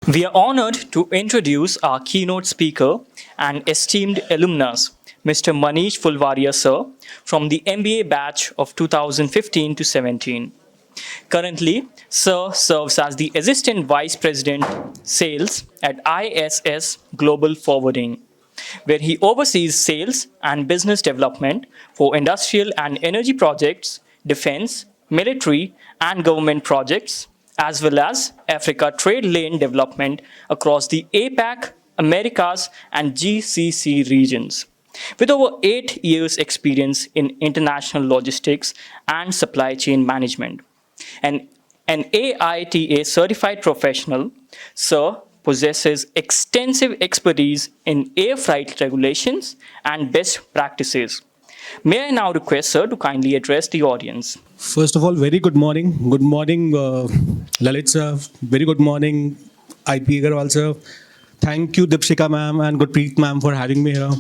We are honored to introduce our keynote speaker and esteemed alumnus, Mr. Manish Fulwaria, sir, from the MBA batch of 2015 to 17. Currently, Sir serves as the Assistant Vice President Sales at ISS Global Forwarding, where he oversees sales and business development for industrial and energy projects, defense, military, and government projects, as well as Africa trade lane development across the APAC, Americas, and GCC regions. With over 8 years' experience in international logistics and supply chain management, and an AITA certified professional, Sir possesses extensive expertise in air freight regulations and best practices. May I now request Sir to kindly address the audience? First of all, very good morning. Good morning, Lalit sir. Very good morning, IP Agarwal sir. Thank you, Dipshika ma'am and Gurpreet ma'am for having me here.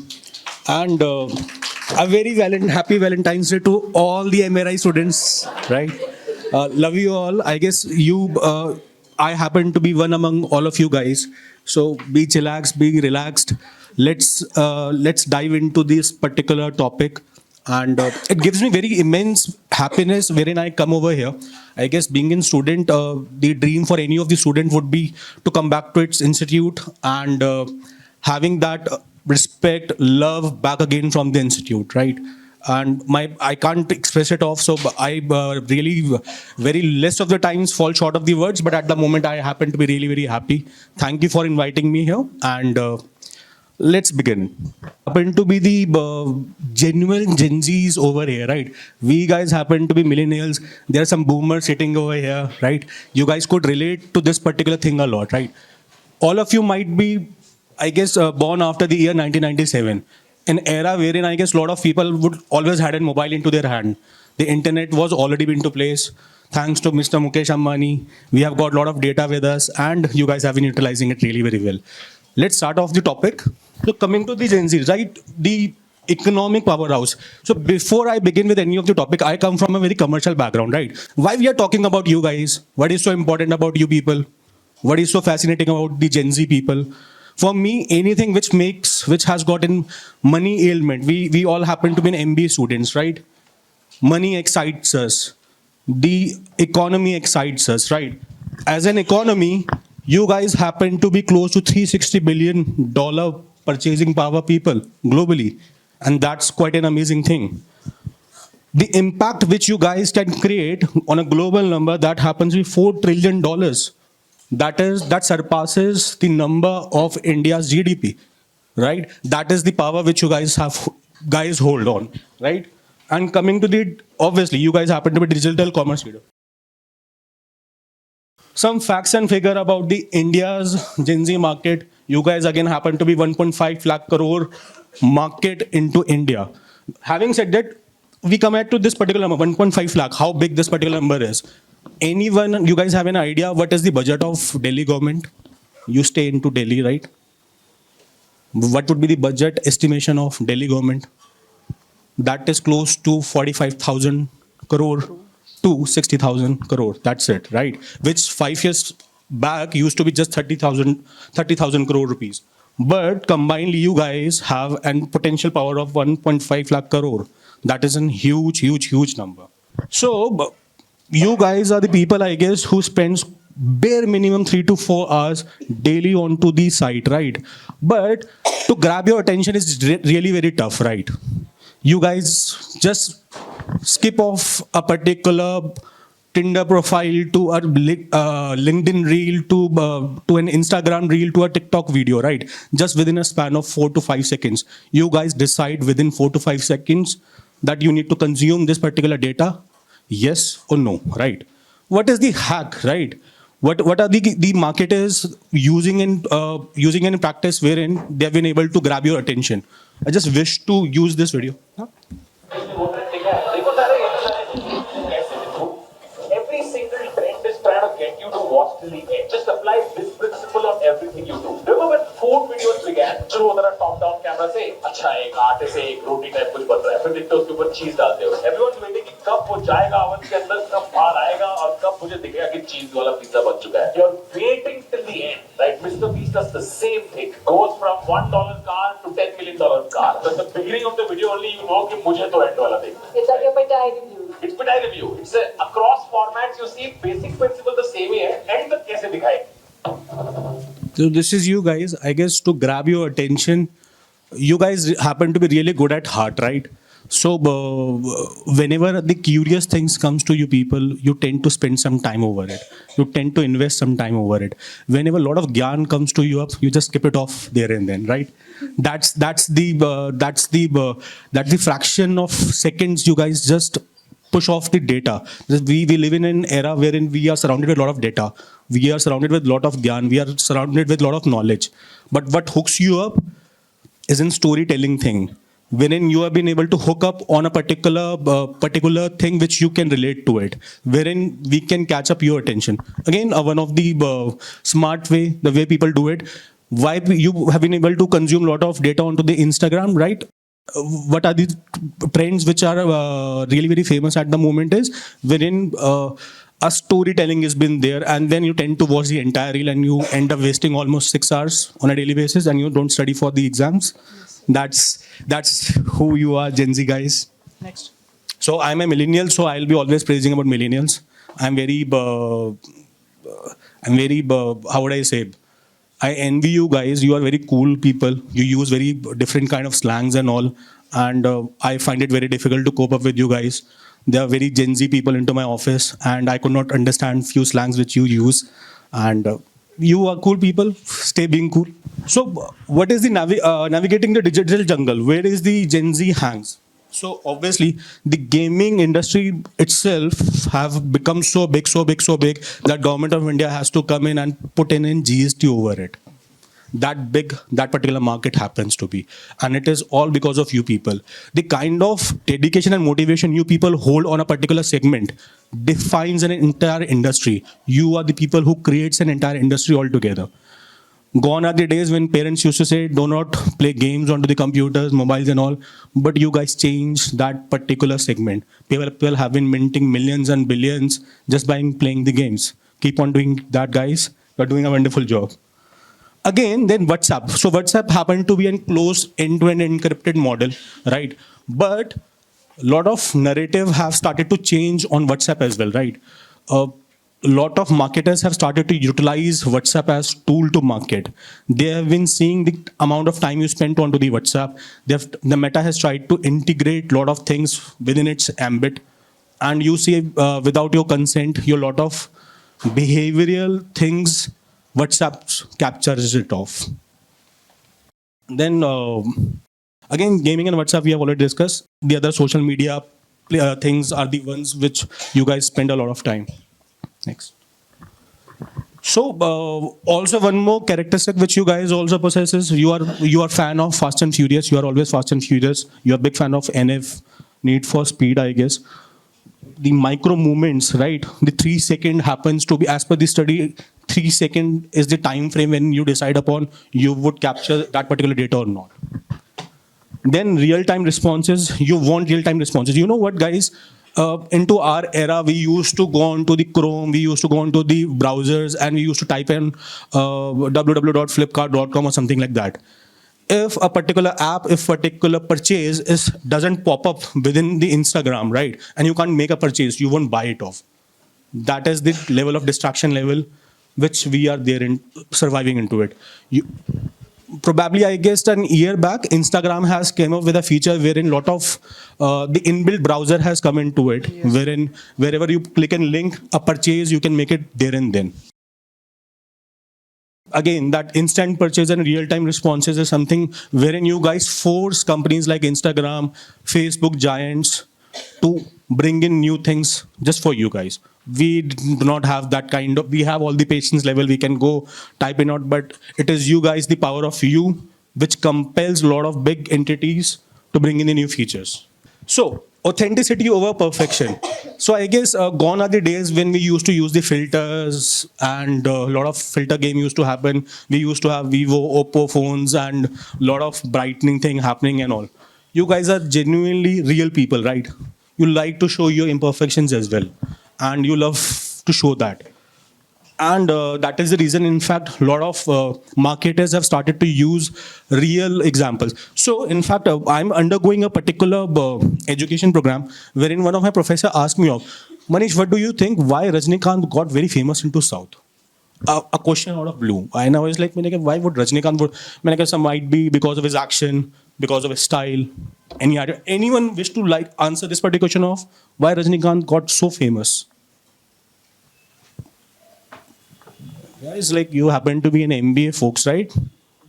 And a very happy Valentine's Day to all the MERI students, right? Love you all. I guess I happen to be one among all of you guys. So be chillaxed, be relaxed. Let's dive into this particular topic. And it gives me very immense happiness wherein I come over here. I guess being a student, the dream for any of the student would be to come back to its institute and having that respect, love back again from the institute, right? And I can't express it off, so I really very less of the times fall short of the words, but at the moment I happen to be really very happy. Thank you for inviting me here, and let's begin. Happen to be the genuine Gen Zs over here, right? We guys happen to be millennials. There are some boomers sitting over here, right? You guys could relate to this particular thing a lot, right? All of you might be, I guess, born after the year 1997. An era wherein I guess a lot of people would always had a mobile into their hand. The internet was already been to place. Thanks to Mr. Mukesh Ambani, we have got a lot of data with us and you guys have been utilizing it really very well. Let's start off the topic. So coming to the Gen Z, right? The economic powerhouse. So before I begin with any of the topic, I come from a very commercial background, right? Why we are talking about you guys? What is so important about you people? What is so fascinating about the Gen Z people? For me, anything which has gotten money ailment, we all happen to be an MBA students, right? Money excites us. The economy excites us, right? As an economy, you guys happen to be close to $360 billion purchasing power people globally. And that's quite an amazing thing. The impact which you guys can create on a global number, that happens to be $4 trillion. That surpasses the number of India's GDP, right? That is the power which you guys hold on, right? And coming to obviously, you guys happen to be digital commerce leader. Some facts and figure about the India's Gen Z market. You guys again happen to be 1.5 lakh crore market into India. Having said that, we come at to this particular number, 1.5 lakh, how big this particular number is. Anyone, you guys have an idea what is the budget of Delhi government? You stay into Delhi, right? What would be the budget estimation of Delhi government? That is close to 45,000 crore to 60,000 crore. That's it, right? Which 5 years back used to be just 30,000 crore rupees. But combinedly, you guys have a potential power of 1.5 lakh crore. That is a huge number. So you guys are the people, I guess, who spends bare minimum 3 to 4 hours daily onto the site, right? But to grab your attention is really very tough, right? You guys just skip off a particular Tinder profile to a LinkedIn reel to an Instagram reel to a TikTok video, right? Just within a span of 4 to 5 seconds. You guys decide within 4 to 5 seconds that you need to consume this particular data. Yes or no, right? What is the hack, right? What are the marketers using in practice wherein they have been able to grab your attention? I just wish to use this video. Every single trend is trying to get you to watch till the end. Just apply this principle on everything you do. Remember when food videos began? शुरू होता था top down camera से, अच्छा एक आटे से एक रोटी type कुछ बन रहा है, फिर देखते हो उसके ऊपर चीज डालते हो. Everyone's waiting कि कब वो जाएगा ओवन के अंदर, कब बाहर आएगा और कब मुझे दिखेगा कि चीज वाला पिज्जा बन चुका है. You're waiting till the end, right, Mr. Beast does the same thing. Goes from $1 car to $10 million car. So at the beginning of the video only you know कि मुझे तो end वाला देखना. It's like a Patai review. It's Patai review. It's across formats you see basic principle the same ही है. End तक कैसे दिखाए? So this is you guys, I guess, to grab your attention. You guys happen to be really good at heart, right? So whenever the curious things comes to you people, you tend to spend some time over it. You tend to invest some time over it. Whenever a lot of gyan comes to you up, you just skip it off there and then, right? That's the fraction of seconds you guys just push off the data. We live in an era wherein we are surrounded with a lot of data. We are surrounded with a lot of gyan. We are surrounded with a lot of knowledge. But what hooks you up is in storytelling thing, wherein you have been able to hook up on a particular thing which you can relate to it, wherein we can catch up your attention. Again, one of the smart way, the way people do it, why you have been able to consume a lot of data onto the Instagram, right? What are the trends which are really very famous at the moment is wherein a storytelling has been there, and then you tend to watch the entire reel and you end up wasting almost 6 hours on a daily basis and you don't study for the exams. That's who you are, Gen Z guys. Next. So I'm a millennial, so I'll be always praising about millennials. I'm very how would I say? I envy you guys. You are very cool people. You use very different kind of slangs and all. And I find it very difficult to cope up with you guys. There are very Gen Z people into my office and I could not understand few slangs which you use. And you are cool people. Stay being cool. So what is the navigating the digital jungle? Where is the Gen Z hangs? So obviously the gaming industry itself have become so big that government of India has to come in and put in GST over it. That big that particular market happens to be, and it is all because of you people. The kind of dedication and motivation you people hold on a particular segment defines an entire industry. You are the people who creates an entire industry altogether. Gone are the days when parents used to say, do not play games onto the computers, mobiles and all. But you guys changed that particular segment. People have been minting millions and billions just by playing the games. Keep on doing that, guys. You're doing a wonderful job. Again, then WhatsApp. So WhatsApp happened to be a closed end-to-end encrypted model, right? But a lot of narrative have started to change on WhatsApp as well, right? A lot of marketers have started to utilize WhatsApp as tool to market. They have been seeing the amount of time you spent onto the WhatsApp. The Meta has tried to integrate a lot of things within its ambit. And you see, without your consent, your lot of behavioral things, WhatsApp captures it off. Then, again, gaming and WhatsApp, we have already discussed. The other social media things are the ones which you guys spend a lot of time. Next. So also one more characteristic which you guys also possess is you are fan of Fast and Furious. You are always Fast and Furious. You are a big fan of NF, Need for Speed, I guess. The micro movements, right? The 3 second happens to be, as per the study, 3 second is the time frame when you decide upon you would capture that particular data or not. Then real-time responses. You want real-time responses. You know what, guys? Into our era, we used to go on to the Chrome, we used to go on to the browsers, and we used to type in www.flipkart.com or something like that. If a particular app, if particular purchase doesn't pop up within the Instagram, right, and you can't make a purchase, you won't buy it off. That is the level of distraction level which we are there in surviving into it. Probably, I guess, an year back, Instagram has came up with a feature wherein lot of the inbuilt browser has come into it, yes. Wherein wherever you click and link a purchase, you can make it there and then. Again, that instant purchase and real-time responses is something wherein you guys force companies like Instagram, Facebook giants to bring in new things just for you guys. We do not have that kind of, we have all the patience level, we can go type in out, but it is you guys, the power of you, which compels a lot of big entities to bring in the new features. So, authenticity over perfection. So I guess gone are the days when we used to use the filters and a lot of filter game used to happen. We used to have Vivo, Oppo phones and a lot of brightening thing happening and all. You guys are genuinely real people, right? You like to show your imperfections as well. And you love to show that. And that is the reason, in fact, a lot of marketers have started to use real examples. So, in fact, I'm undergoing a particular education program wherein one of my professor asked me, Manish, what do you think why Rajnikant got very famous into South? A question out of blue. And I was like, why would Rajnikant would? Some might be because of his action, because of his style. Anyone wish to like answer this particular question of why Rajnikant got so famous? Guys, like you happen to be an MBA folks, right?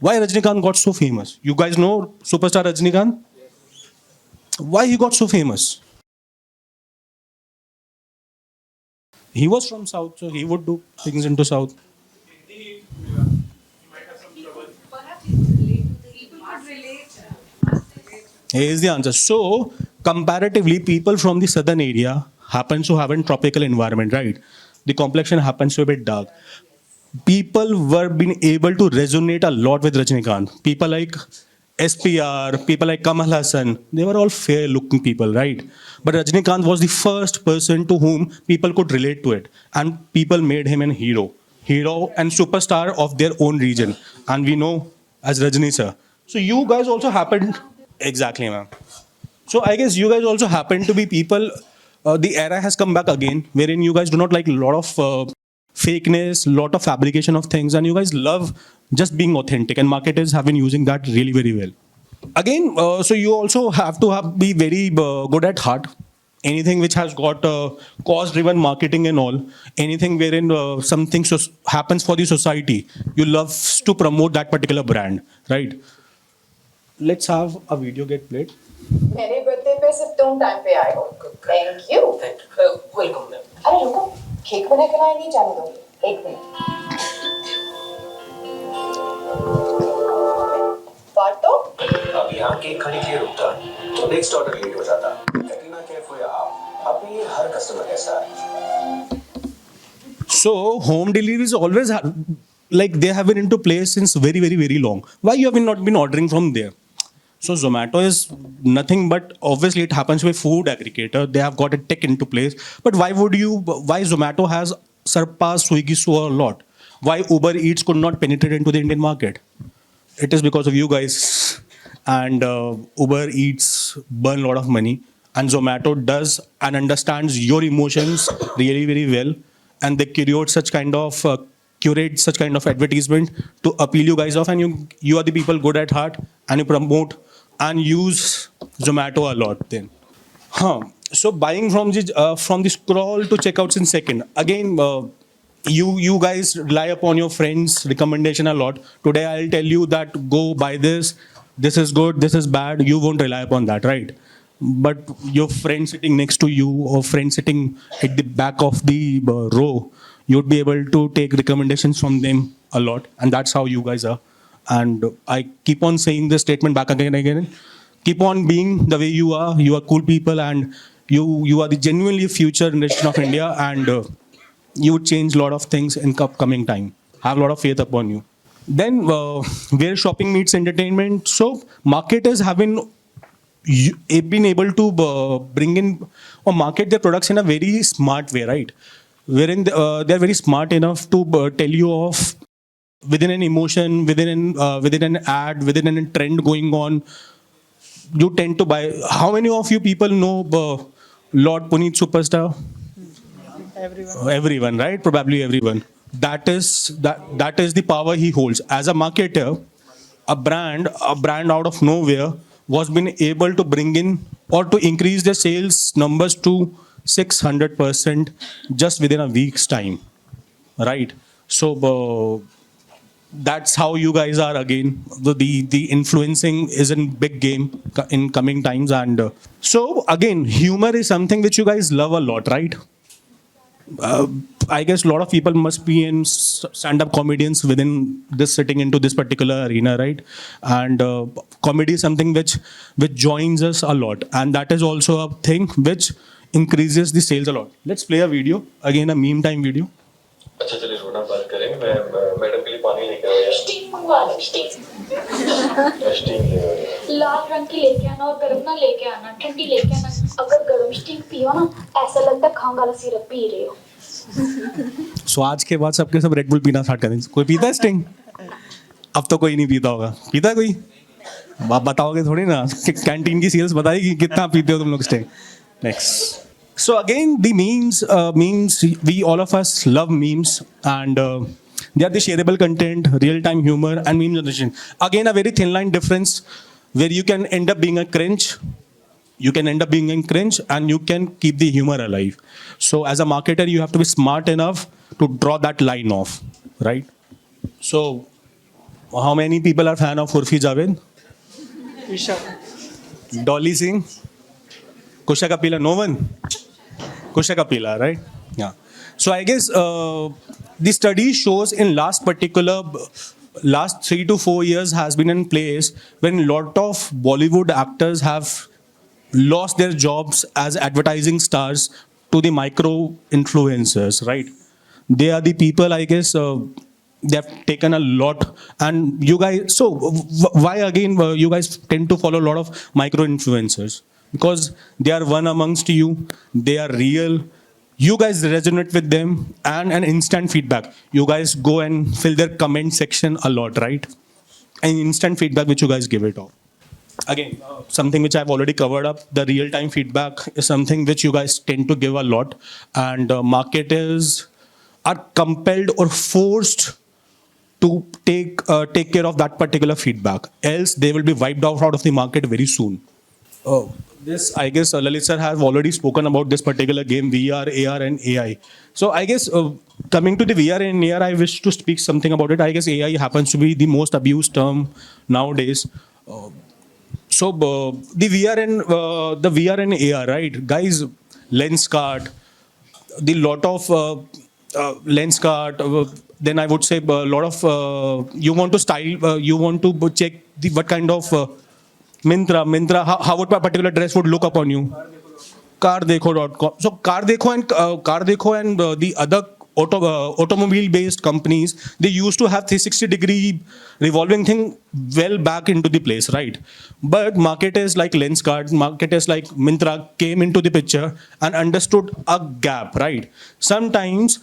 Why Rajnikant got so famous? You guys know superstar Rajnikant? Why he got so famous? He was from South, so he would do things into South. Here is the answer. So, comparatively, people from the southern area happen to have a tropical environment, right? The complexion happens to be a bit dark. People were being able to resonate a lot with Rajnikant. People like SPR, people like Kamal Hassan, they were all fair looking people, right? But Rajnikant was the first person to whom people could relate to it. And people made him a hero. Hero and superstar of their own region. And we know as Rajni sir. So you guys also happened. Exactly, ma'am. So I guess you guys also happen to be people. The era has come back again, wherein you guys do not like a lot of fakeness, lot of fabrication of things, and you guys love just being authentic. And marketers have been using that really very well. Again, so you also have to be very good at heart. Anything which has got cause-driven marketing and all, anything wherein something happens for the society, you love to promote that particular brand, right? Let's have a video get played. मेरे birthday पे सिर्फ तुम time पे आए हो thank you welcome ma'am. अरे रुको cake बना के लाए नहीं जाने दोगे एक मिनट बात तो अब यहाँ केक खाने के लिए रुकता तो नेक्स्ट ऑर्डर लेट हो जाता। कटरीना कैफ हो या आप, अब ये हर कस्टमर कैसा है। So home delivery is always like they have been into place since very, very, very long. Why you have not been ordering from there? So Zomato is nothing but obviously it happens with food aggregator. They have got a tech into place. But why Zomato has surpassed Swiggy so a lot? Why Uber Eats could not penetrate into the Indian market? It is because of you guys. And Uber Eats burn a lot of money. And Zomato does and understands your emotions really very well. And they curate such kind of advertisement to appeal you guys off, and you are the people good at heart, and you promote and use Zomato a lot then. So buying from the scroll to checkouts in second. Again, you guys rely upon your friends' recommendation a lot. Today I'll tell you that go buy this. This is good. This is bad. You won't rely upon that, right? But your friend sitting next to you or friend sitting at the back of the row, you'd be able to take recommendations from them a lot. And that's how you guys are. And I keep on saying this statement back again and again. Keep on being the way you are. You are cool people, and you are the genuinely future generation of India, and you would change a lot of things in upcoming time. Have a lot of faith upon you. Then where shopping meets entertainment. So marketers have been able to bring in or market their products in a very smart way, right? Wherein they're very smart enough to tell you of within an emotion, within an ad, within a trend going on. You tend to buy. How many of you people know Lord Puneet Superstar? Everyone, right? Probably everyone. That is the power he holds as a marketer. A brand out of nowhere was been able to bring in or to increase their sales numbers to 600% just within a week's time, right? So that's how you guys are again. The influencing is a big game in coming times, and so again, humor is something which you guys love a lot, right? I guess a lot of people must be in stand-up comedians within this sitting into this particular arena, right? And comedy is something which joins us a lot, and that is also a thing which increases the sales a lot. Let's play a video again, a meme time video. अच्छा चलिए रोना बंद करें। मैं madam के लिए पानी लेके आया। स्टिंग मंगवा लो स्टिंग स्टिंग ले आया। लाल रंग की लेके आना और गर्म ना लेके आना ठंडी लेके आना अगर गर्म स्टिंग पियो ना ऐसा लगता है खंग वाला सिरप पी रहे हो सो आज के बाद सबके सब रेड बुल पीना स्टार्ट करें. कोई पीता है स्टिंग? अब तो कोई नहीं पीता होगा. पीता है कोई? आप बताओगे थोड़ी ना. कैंटीन की सेल्स बताएगी कितना पीते हो तुम लोग sting. Next. So again, the memes, we all of us love memes, and they are the shareable content, real-time humor, and meme generation. Again, a very thin line difference where you can end up being a cringe. You can end up being in cringe, and you can keep the humor alive. So as a marketer, you have to be smart enough to draw that line off, right? So, how many people are fan of Urfi Javed? Isha. Dolly Singh? Kusha Kapila? No one? Kusha Kapila, right? Yeah. So I guess the study shows in last 3 to 4 years has been in place when a lot of Bollywood actors have lost their jobs as advertising stars to the micro influencers, right? They are the people, I guess, they have taken a lot. And you guys, so why again you guys tend to follow a lot of micro influencers? Because they are one amongst you, they are real, you guys resonate with them, and an instant feedback. You guys go and fill their comment section a lot, right? And instant feedback which you guys give it off. Again, something which I've already covered up, the real-time feedback is something which you guys tend to give a lot, and marketers are compelled or forced to take care of that particular feedback, else they will be wiped out of the market very soon. This, I guess, Lalit sir has already spoken about this particular game, VR, AR, and AI. So I guess coming to the VR and AR, I wish to speak something about it. I guess AI happens to be the most abused term nowadays. The VR and AR, right, guys? Lens card, the lot of lens card. Then I would say a lot of you want to style. You want to check the what kind of. Mintra, how would a particular dress would look upon you? Cardekho.com. So Cardekho and the other automobile-based companies, they used to have 360-degree revolving thing well back into the place, right? But marketers like Lenscard, marketers like Mintra came into the picture and understood a gap, right? Sometimes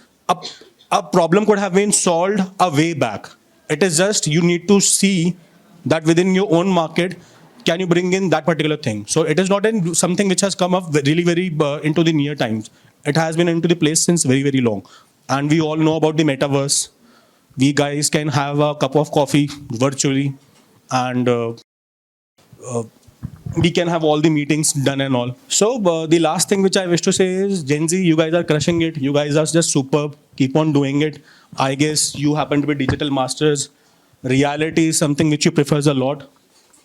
a problem could have been solved a way back. It is just you need to see that within your own market, can you bring in that particular thing? So it is not something which has come up really very into the near times. It has been into the place since very, very long. And we all know about the metaverse. We guys can have a cup of coffee virtually, and we can have all the meetings done and all. So the last thing which I wish to say is, Gen Z, you guys are crushing it. You guys are just superb. Keep on doing it. I guess you happen to be digital masters. Reality is something which you prefer a lot.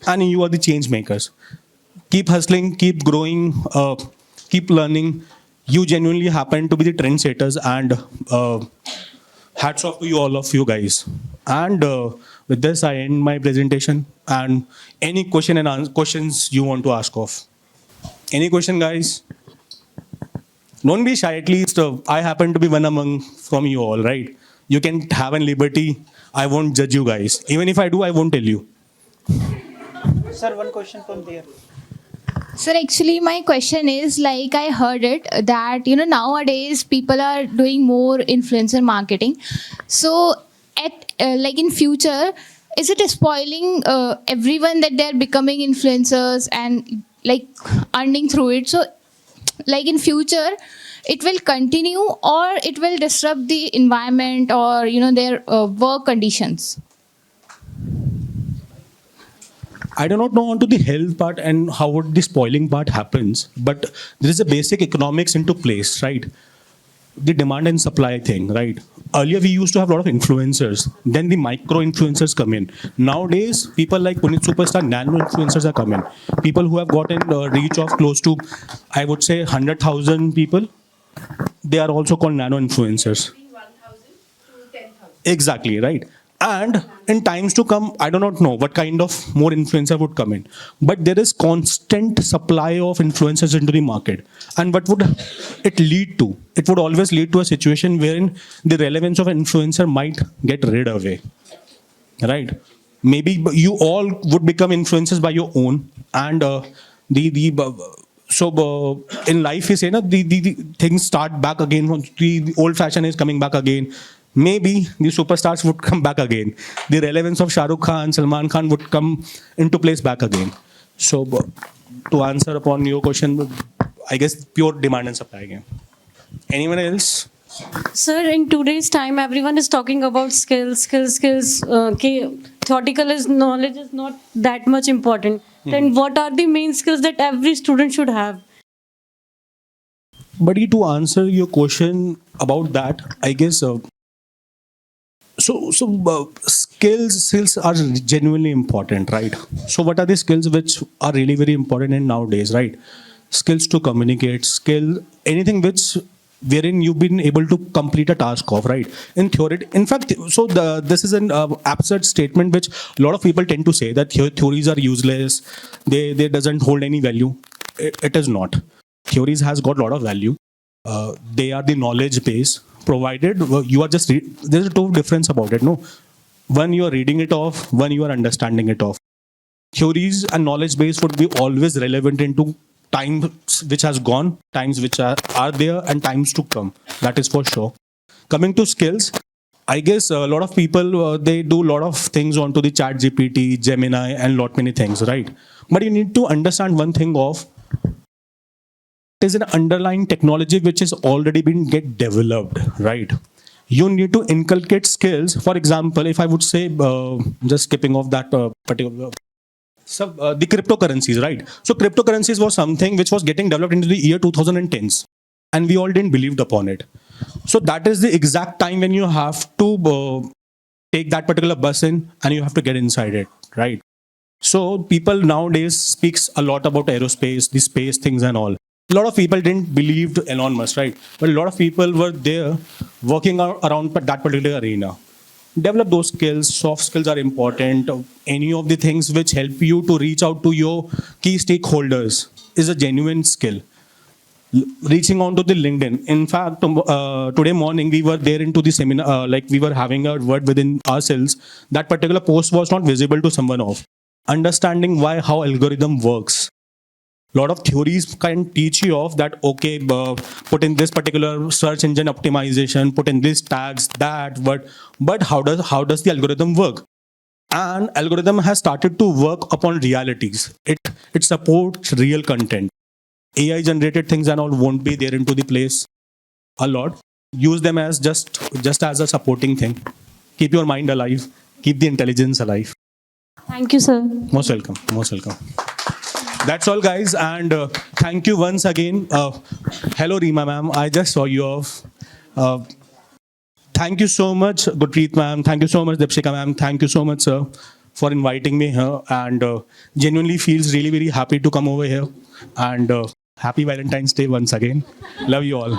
And you are the change makers. Keep hustling, keep growing, keep learning. You genuinely happen to be the trendsetters, and hats off to you, all of you guys. And with this, I end my presentation. And any questions you want to ask of? Any question, guys? Don't be shy. At least I happen to be one among from you all, right? You can have a liberty. I won't judge you guys. Even if I do, I won't tell you. Sir, one question from there. Sir, actually, my question is, like, I heard it that, nowadays people are doing more influencer marketing. So, like in future, is it spoiling everyone that they're becoming influencers and like earning through it? So, like in future, it will continue or it will disrupt the environment or, their work conditions? I do not know onto the health part and how would the spoiling part happens, but there is a basic economics into place, right? The demand and supply thing, right? Earlier we used to have a lot of influencers, then the micro influencers come in. Nowadays, people like Punit Superstar, nano influencers are coming. People who have gotten a reach of close to, I would say, 100,000 people, they are also called nano influencers. 1,000 to 10,000. Exactly, right? And in times to come, I do not know what kind of more influencer would come in. But there is constant supply of influencers into the market. And what would it lead to? It would always lead to a situation wherein the relevance of an influencer might get rid away. Right? Maybe you all would become influencers by your own. And So in life, we say na, the things start back again. The old fashion is coming back again. Maybe the superstars would come back again. The relevance of Shah Rukh Khan, Salman Khan would come into place back again. So to answer upon your question, I guess pure demand and supply again. Anyone else? Sir, in today's time, everyone is talking about skills. Theoretical knowledge is not that much important. Then what are the main skills that every student should have? Buddy, to answer your question about that, I guess skills are genuinely important, right? So what are the skills which are really very important in nowadays, right? Skills to communicate, anything which wherein you've been able to complete a task of, right? In theory, in fact, this is an absurd statement which a lot of people tend to say that theories are useless, they doesn't hold any value. It is not. Theories has got a lot of value. They are the knowledge base, provided you are just there's a total difference about it. No, one you are reading it off, one you are understanding it off. Theories and knowledge base would be always relevant into times which has gone, times which are there, and times to come. That is for sure. Coming to skills, I guess a lot of people they do a lot of things onto the Chat GPT, Gemini, and lot many things, right? But you need to understand one thing of it is an underlying technology which has already been developed, right? You need to inculcate skills. For example, if I would say, just skipping off that particular. So the cryptocurrencies, right? So cryptocurrencies was something which was getting developed into the year 2010s, and we all didn't believe upon it. So that is the exact time when you have to take that particular bus in and you have to get inside it, right? So people nowadays speaks a lot about aerospace, the space things and all. A lot of people didn't believe Elon Musk, right? But a lot of people were there working around that particular arena. Develop those skills. Soft skills are important. Any of the things which help you to reach out to your key stakeholders is a genuine skill. Reaching out to the LinkedIn. In fact, today morning we were there into the seminar, like we were having a word within ourselves. That particular post was not visible to someone else. Understanding how algorithm works. A lot of theories can teach you of that, okay, put in this particular search engine optimization, put in this tags, that, but how does the algorithm work? And algorithm has started to work upon realities. It supports real content. AI generated things and all won't be there into the place a lot. Use them as just as a supporting thing. Keep your mind alive. Keep the intelligence alive. Thank you, sir. Most welcome. Most welcome. That's all, guys, and thank you once again. Hello, Reema ma'am. I just saw you off. Thank you so much, Gurpreet ma'am. Thank you so much, Dipshika ma'am. Thank you so much, sir, for inviting me here. And genuinely feels really very happy to come over here. And happy Valentine's Day once again. Love you all.